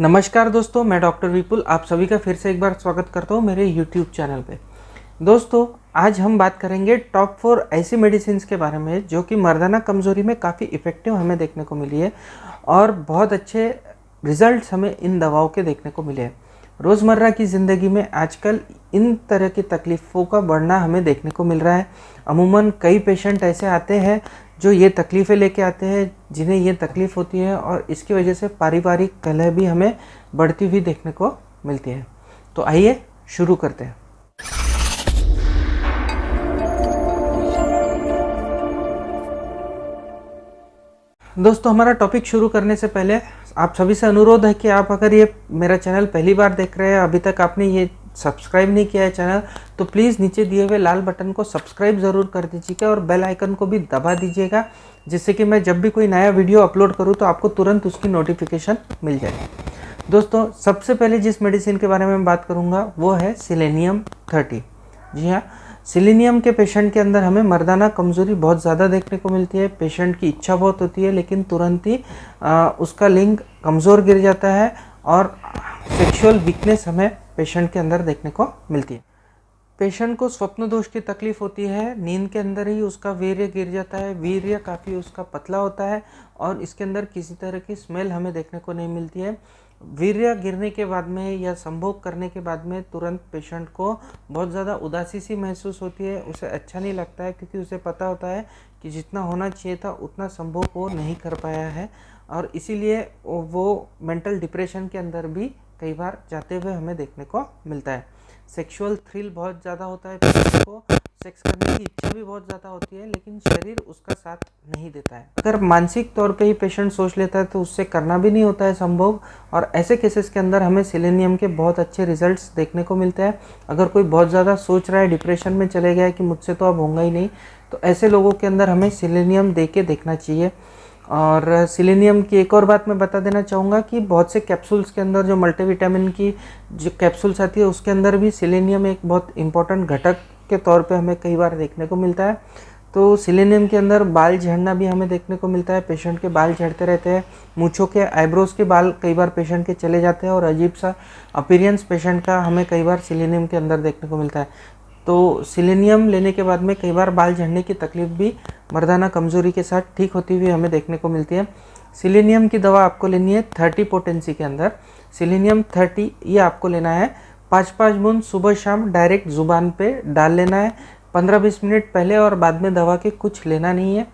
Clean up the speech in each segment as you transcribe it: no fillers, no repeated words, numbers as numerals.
नमस्कार दोस्तों, मैं डॉक्टर विपुल आप सभी का फिर से एक बार स्वागत करता हूँ मेरे YouTube चैनल पे। दोस्तों, आज हम बात करेंगे टॉप 4 ऐसी मेडिसिन के बारे में जो कि मर्दाना कमज़ोरी में काफ़ी इफ़ेक्टिव हमें देखने को मिली है और बहुत अच्छे रिजल्ट्स हमें इन दवाओं के देखने को मिले हैं। रोज़मर्रा की ज़िंदगी में आजकल इन तरह की तकलीफ़ों का बढ़ना हमें देखने को मिल रहा है। अमूमन कई पेशेंट ऐसे आते हैं जो ये तकलीफ़ें लेके आते हैं, जिन्हें ये तकलीफ़ होती है और इसकी वजह से पारिवारिक कलह भी हमें बढ़ती हुई देखने को मिलती है। तो आइए शुरू करते हैं। दोस्तों, हमारा टॉपिक शुरू करने से पहले आप सभी से अनुरोध है कि आप अगर ये मेरा चैनल पहली बार देख रहे हैं, अभी तक आपने ये सब्सक्राइब नहीं किया है चैनल, तो प्लीज़ नीचे दिए हुए लाल बटन को सब्सक्राइब ज़रूर कर दीजिएगा और बेल आइकन को भी दबा दीजिएगा, जिससे कि मैं जब भी कोई नया वीडियो अपलोड करूँ तो आपको तुरंत उसकी नोटिफिकेशन मिल जाए। दोस्तों, सबसे पहले जिस मेडिसिन के बारे में बात करूँगा वो है सेलेनियम 30। जी हाँ, सेलेनियम के पेशेंट के अंदर हमें मर्दाना कमज़ोरी बहुत ज़्यादा देखने को मिलती है। पेशेंट की इच्छा बहुत होती है लेकिन तुरंत ही उसका लिंग कमज़ोर गिर जाता है और सेक्सुअल वीकनेस हमें पेशेंट के अंदर देखने को मिलती है। पेशेंट को स्वप्न दोष की तकलीफ़ होती है, नींद के अंदर ही उसका वीर्य गिर जाता है, वीर्य काफ़ी उसका पतला होता है और इसके अंदर किसी तरह की स्मेल हमें देखने को नहीं मिलती है। वीर्य गिरने के बाद में या संभोग करने के बाद में तुरंत पेशेंट को बहुत ज़्यादा उदासी सी महसूस होती है, उसे अच्छा नहीं लगता है क्योंकि उसे पता होता है कि जितना होना चाहिए था उतना संभोग वो नहीं कर पाया है और इसीलिए वो मेंटल डिप्रेशन के अंदर भी कई बार जाते हुए हमें देखने को मिलता है। सेक्सुअल थ्रिल बहुत ज़्यादा होता है, पेशेंट को सेक्स करने की इच्छा भी बहुत ज़्यादा होती है लेकिन शरीर उसका साथ नहीं देता है। अगर मानसिक तौर पे ही पेशेंट सोच लेता है तो उससे करना भी नहीं होता है संभोग, और ऐसे केसेस के अंदर हमें सेलेनियम के बहुत अच्छे रिजल्ट्स देखने को मिलते हैं। अगर कोई बहुत ज़्यादा सोच रहा है, डिप्रेशन में चले गया है कि मुझसे तो अब होगा ही नहीं, तो ऐसे लोगों के अंदर हमें सेलेनियम दे के देखना चाहिए। और सेलेनियम की एक और बात मैं बता देना चाहूँगा कि बहुत से कैप्सूल्स के अंदर जो मल्टीविटामिन की जो कैप्सूल्स आती है उसके अंदर भी सेलेनियम एक बहुत इंपॉर्टेंट घटक के तौर पे हमें कई बार देखने को मिलता है। तो सेलेनियम के अंदर बाल झड़ना भी हमें देखने को मिलता है, पेशेंट के बाल झड़ते रहते हैं, मूँछों के आईब्रोज के बाल कई बार पेशेंट के चले जाते हैं और अजीब सा अपीयरेंस पेशेंट का हमें कई बार सेलेनियम के अंदर देखने को मिलता है। तो सेलेनियम लेने के बाद में कई बार बाल झड़ने की तकलीफ भी मर्दाना कमज़ोरी के साथ ठीक होती हुई हमें देखने को मिलती है। सेलेनियम की दवा आपको लेनी है 30 पोटेंसी के अंदर। सेलेनियम 30 ये आपको लेना है 5-5 बूंद सुबह शाम डायरेक्ट ज़ुबान पे डाल लेना है 15-20 मिनट पहले और बाद में दवा के कुछ लेना नहीं है।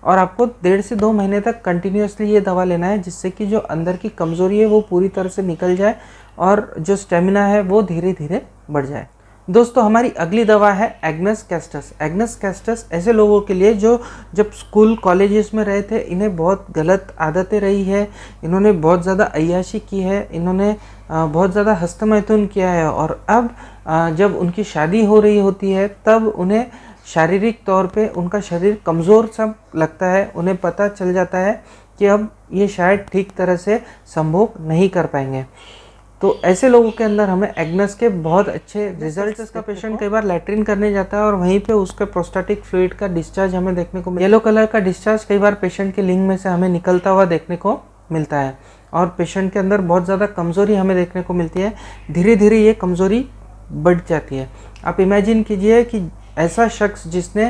और आपको 1.5 से 2 महीने तक कंटिन्यूसली ये दवा लेना है, जिससे कि जो अंदर की कमज़ोरी है वो पूरी तरह से निकल जाए और जो स्टेमिना है वो धीरे धीरे बढ़ जाए। दोस्तों, हमारी अगली दवा है एग्नस कैस्टस। एग्नस कैस्टस ऐसे लोगों के लिए जो जब स्कूल कॉलेजेस में रहे थे, इन्हें बहुत गलत आदतें रही है, इन्होंने बहुत ज़्यादा अय्याशी की है, इन्होंने बहुत ज़्यादा हस्तमैथुन किया है और अब जब उनकी शादी हो रही होती है तब उन्हें शारीरिक तौर पे उनका शरीर कमज़ोर सा लगता है। उन्हें पता चल जाता है कि अब ये शायद ठीक तरह से संभोग नहीं कर पाएंगे। तो ऐसे लोगों के अंदर हमें एग्नस के बहुत अच्छे रिजल्ट्स। इसका पेशेंट कई बार लैट्रिन करने जाता है और वहीं पे उसके प्रोस्टेटिक फ्लूइड का डिस्चार्ज हमें देखने को येलो कलर का डिस्चार्ज कई बार पेशेंट के लिंग में से हमें निकलता हुआ देखने को मिलता है और पेशेंट के अंदर बहुत ज़्यादा कमज़ोरी हमें देखने को मिलती है। धीरे धीरे ये कमज़ोरी बढ़ जाती है। आप इमेजिन कीजिए कि ऐसा शख्स जिसने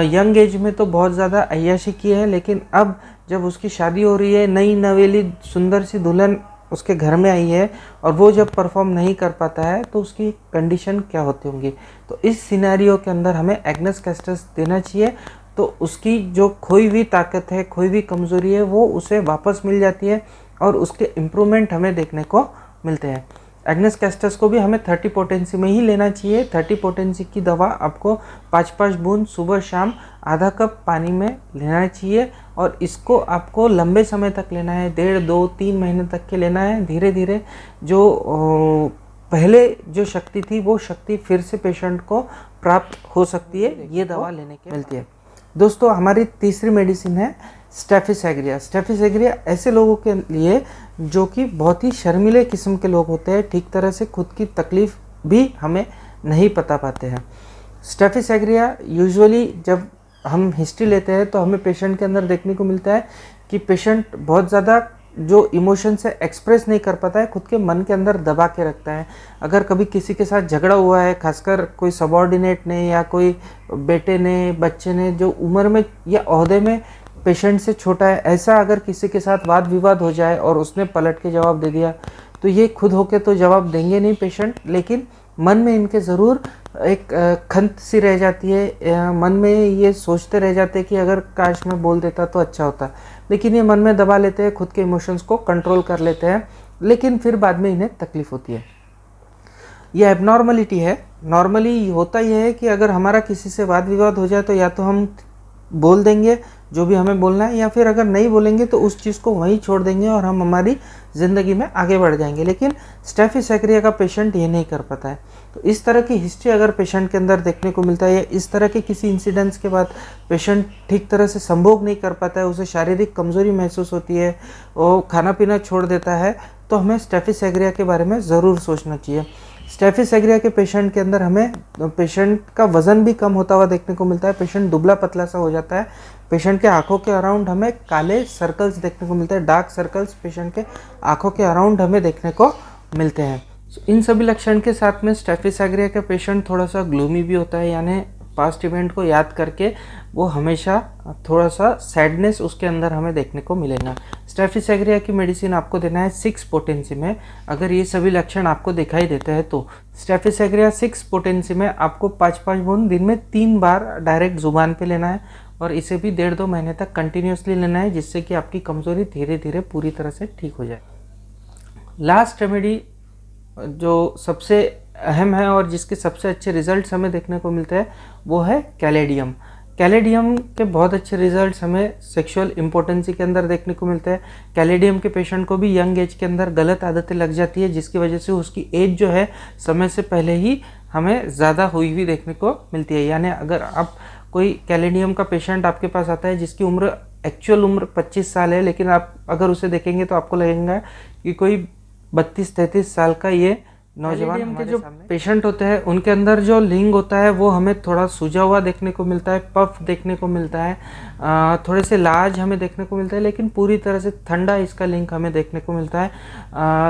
यंग एज में तो बहुत ज़्यादा अय्याशी की है, लेकिन अब जब उसकी शादी हो रही है, नई नवेली सुंदर सी दुल्हन उसके घर में आई है और वो जब परफॉर्म नहीं कर पाता है तो उसकी कंडीशन क्या होती होंगी। तो इस सिनेरियो के अंदर हमें एग्नस कैस्टस देना चाहिए, तो उसकी जो खोई हुई ताकत है, खोई हुई कमज़ोरी है, वो उसे वापस मिल जाती है और उसके इम्प्रूवमेंट हमें देखने को मिलते हैं। एग्नस कैस्टस को भी हमें 30 पोटेंसी में ही लेना चाहिए। 30 पोटेंसी की दवा आपको 5-5 बूंद सुबह शाम आधा कप पानी में लेना चाहिए और इसको आपको लंबे समय तक लेना है, 1.5, 2, 3 महीने तक के लेना है। धीरे धीरे जो पहले जो शक्ति थी वो शक्ति फिर से पेशेंट को प्राप्त हो सकती है ये दवा लेने के मिलती है। दोस्तों, हमारी तीसरी मेडिसिन है स्टेफिस एग्रिया। स्टेफिस एग्रिया ऐसे लोगों के लिए जो कि बहुत ही शर्मीले किस्म के लोग होते हैं, ठीक तरह से खुद की तकलीफ़ भी हमें नहीं पता पाते हैं। स्टेफिस एग्रिया यूजुअली जब हम हिस्ट्री लेते हैं तो हमें पेशेंट के अंदर देखने को मिलता है कि पेशेंट बहुत ज़्यादा जो इमोशन से एक्सप्रेस नहीं कर पाता है, खुद के मन के अंदर दबा के रखता है। अगर कभी किसी के साथ झगड़ा हुआ है, खासकर कोई सबॉर्डिनेट ने या कोई बेटे ने, बच्चे ने, जो उम्र में या ओहदे में पेशेंट से छोटा है, ऐसा अगर किसी के साथ वाद विवाद हो जाए और उसने पलट के जवाब दे दिया, तो ये खुद होके तो जवाब देंगे नहीं पेशेंट, लेकिन मन में इनके ज़रूर एक खंत सी रह जाती है। मन में ये सोचते रह जाते हैं कि अगर काश मैं बोल देता तो अच्छा होता, लेकिन ये मन में दबा लेते हैं, खुद के इमोशंस को कंट्रोल कर लेते हैं, लेकिन फिर बाद में इन्हें तकलीफ होती है। ये एबनॉर्मलिटी है। नॉर्मली होता यह है कि अगर हमारा किसी से वाद विवाद हो जाए तो या तो हम बोल देंगे जो भी हमें बोलना है, या फिर अगर नहीं बोलेंगे तो उस चीज़ को वहीं छोड़ देंगे और हम हमारी ज़िंदगी में आगे बढ़ जाएंगे। लेकिन स्टेफी सेग्रिया का पेशेंट ये नहीं कर पाता है। तो इस तरह की हिस्ट्री अगर पेशेंट के अंदर देखने को मिलता है, या इस तरह के किसी इंसिडेंट्स के बाद पेशेंट ठीक तरह से संभोग नहीं कर पाता है, उसे शारीरिक कमजोरी महसूस होती है, वो खाना पीना छोड़ देता है, तो हमें स्टेफी सेग्रिया के बारे में ज़रूर सोचना चाहिए। स्टेफी सेग्रिया के पेशेंट के अंदर हमें पेशेंट का वज़न भी कम होता हुआ देखने को मिलता है, पेशेंट दुबला पतला सा हो जाता है, पेशेंट के आंखों के अराउंड हमें काले सर्कल्स देखने को मिलते हैं, डार्क सर्कल्स पेशेंट के आंखों के अराउंड हमें देखने को मिलते हैं। इन सभी लक्षण के साथ में स्टेफी सेग्रिया का पेशेंट थोड़ा सा ग्लूमी भी होता है, यानी पास्ट इवेंट को याद करके वो हमेशा थोड़ा सा सैडनेस उसके अंदर हमें देखने को मिलेगा। स्टेफी सेग्रिया की मेडिसिन आपको देना है 6 पोटेंसी में। अगर ये सभी लक्षण आपको दिखाई देते हैं तो स्टेफी सेग्रिया 6 पोटेंसी में आपको 5-5 बूंद दिन में 3 बार डायरेक्ट जुबान पे लेना है, और इसे भी 1.5-2 महीने तक कंटिन्यूसली लेना है, जिससे कि आपकी कमज़ोरी धीरे धीरे पूरी तरह से ठीक हो जाए। लास्ट रेमेडी जो सबसे अहम है और जिसके सबसे अच्छे रिजल्ट्स हमें देखने को मिलते हैं वो है कैलेडियम। कैलेडियम के बहुत अच्छे रिजल्ट्स हमें सेक्सुअल इम्पोर्टेंसी के अंदर देखने को मिलते हैं। कैलेडियम के पेशेंट को भी यंग एज के अंदर गलत आदतें लग जाती है, जिसकी वजह से उसकी एज जो है समय से पहले ही हमें ज़्यादा हुई हुई देखने को मिलती है। यानी अगर आप कोई कैलेडियम का पेशेंट आपके पास आता है जिसकी उम्र एक्चुअल उम्र 25 साल है, लेकिन आप अगर उसे देखेंगे तो आपको लगेगा कि कोई 32-33 साल का ये नौजवान के जो पेशेंट होते हैं उनके अंदर जो लिंग होता है वो हमें थोड़ा सूजा हुआ देखने को मिलता है, पफ देखने को मिलता है, थोड़े से लाज हमें देखने को मिलता है, लेकिन पूरी तरह से ठंडा इसका लिंग हमें देखने को मिलता है।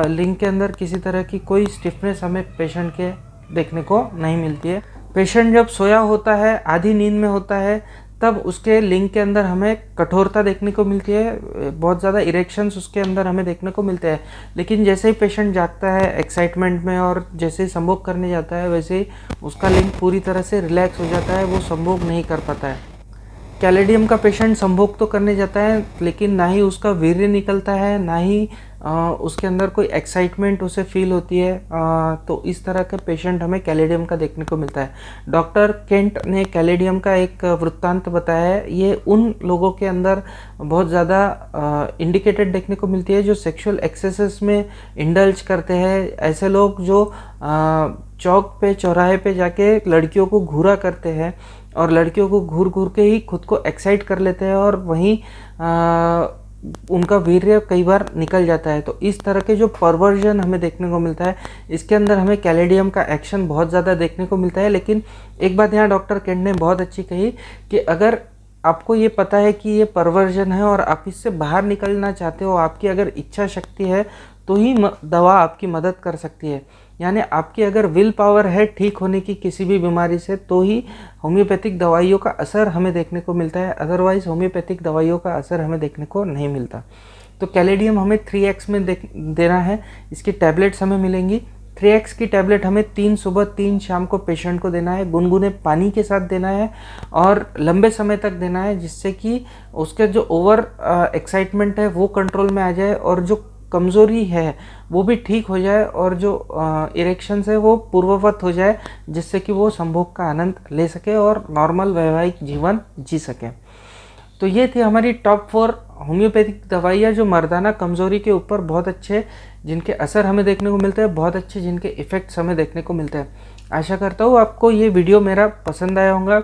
लिंग के अंदर किसी तरह की कोई स्टिफनेस हमें पेशेंट के देखने को नहीं मिलती है। पेशेंट जब सोया होता है, आधी नींद में होता है, तब उसके लिंग के अंदर हमें कठोरता देखने को मिलती है, बहुत ज़्यादा इरेक्शंस उसके अंदर हमें देखने को मिलते हैं। लेकिन जैसे ही पेशेंट जागता है एक्साइटमेंट में और जैसे ही संभोग करने जाता है, वैसे ही उसका लिंग पूरी तरह से रिलैक्स हो जाता है, वो संभोग नहीं कर पाता है। कैलेडियम का पेशेंट संभोग तो करने जाता है, लेकिन ना ही उसका वीर्य निकलता है, ना ही उसके अंदर कोई एक्साइटमेंट उसे फील होती है। तो इस तरह के पेशेंट हमें कैलेडियम का देखने को मिलता है। डॉक्टर केंट ने कैलेडियम का एक वृत्तांत बताया है। ये उन लोगों के अंदर बहुत ज़्यादा इंडिकेटेड देखने को मिलती है जो सेक्सुअल एक्सेसेस में इंडल्ज करते हैं। ऐसे लोग जो चौक पे, चौराहे पे जाके लड़कियों को घूरा करते हैं और लड़कियों को घूर घूर के ही खुद को एक्साइट कर लेते हैं, और वहीं उनका वीर्य कई बार निकल जाता है। तो इस तरह के जो परवर्जन हमें देखने को मिलता है, इसके अंदर हमें कैलेडियम का एक्शन बहुत ज़्यादा देखने को मिलता है। लेकिन एक बात यहाँ डॉक्टर केंट ने बहुत अच्छी कही कि अगर आपको ये पता है कि ये परवर्जन है और आप इससे बाहर निकलना चाहते हो, आपकी अगर इच्छा शक्ति है, तो ही दवा आपकी मदद कर सकती है। यानी आपकी अगर विल पावर है ठीक होने की किसी भी बीमारी से, तो ही होम्योपैथिक दवाइयों का असर हमें देखने को मिलता है, अदरवाइज़ होम्योपैथिक दवाइयों का असर हमें देखने को नहीं मिलता। तो कैलेडियम हमें 3x में देना है। इसकी टैबलेट्स हमें मिलेंगी। 3x की टैबलेट हमें 3 सुबह 3 शाम को पेशेंट को देना है, गुनगुने पानी के साथ देना है और लंबे समय तक देना है, जिससे कि उसके जो ओवर एक्साइटमेंट है वो कंट्रोल में आ जाए और जो कमज़ोरी है वो भी ठीक हो जाए और जो इरेक्शंस है वो पूर्ववत हो जाए, जिससे कि वो संभोग का आनंद ले सके और नॉर्मल वैवाहिक जीवन जी सके। तो ये थी हमारी टॉप 4 होम्योपैथिक दवाइयाँ जो मर्दाना कमज़ोरी के ऊपर बहुत अच्छे जिनके असर हमें देखने को मिलते हैं, बहुत अच्छे जिनके इफ़ेक्ट्स हमें देखने को मिलते हैं। आशा करता हूँ आपको ये वीडियो मेरा पसंद आया होगा।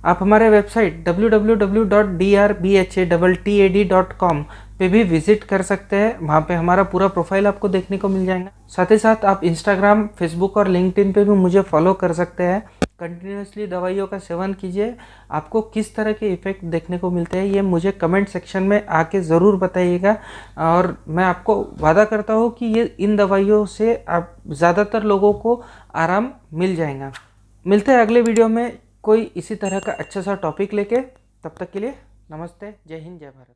आप हमारे वेबसाइट www.drbhatad.com पे भी विजिट कर सकते हैं। वहाँ पे हमारा पूरा प्रोफाइल आपको देखने को मिल जाएगा। साथ ही साथ आप इंस्टाग्राम, फेसबुक और लिंक्डइन पे भी मुझे फॉलो कर सकते हैं। कंटिन्यूसली दवाइयों का सेवन कीजिए। आपको किस तरह के इफ़ेक्ट देखने को मिलते हैं ये मुझे कमेंट सेक्शन में आके ज़रूर बताइएगा, और मैं आपको वादा करता हूँ कि ये इन दवाइयों से आप ज़्यादातर लोगों को आराम मिल जाएगा। मिलते हैं अगले वीडियो में कोई इसी तरह का अच्छा सा टॉपिक लेके। तब तक के लिए नमस्ते, जय हिंद, जय भारत।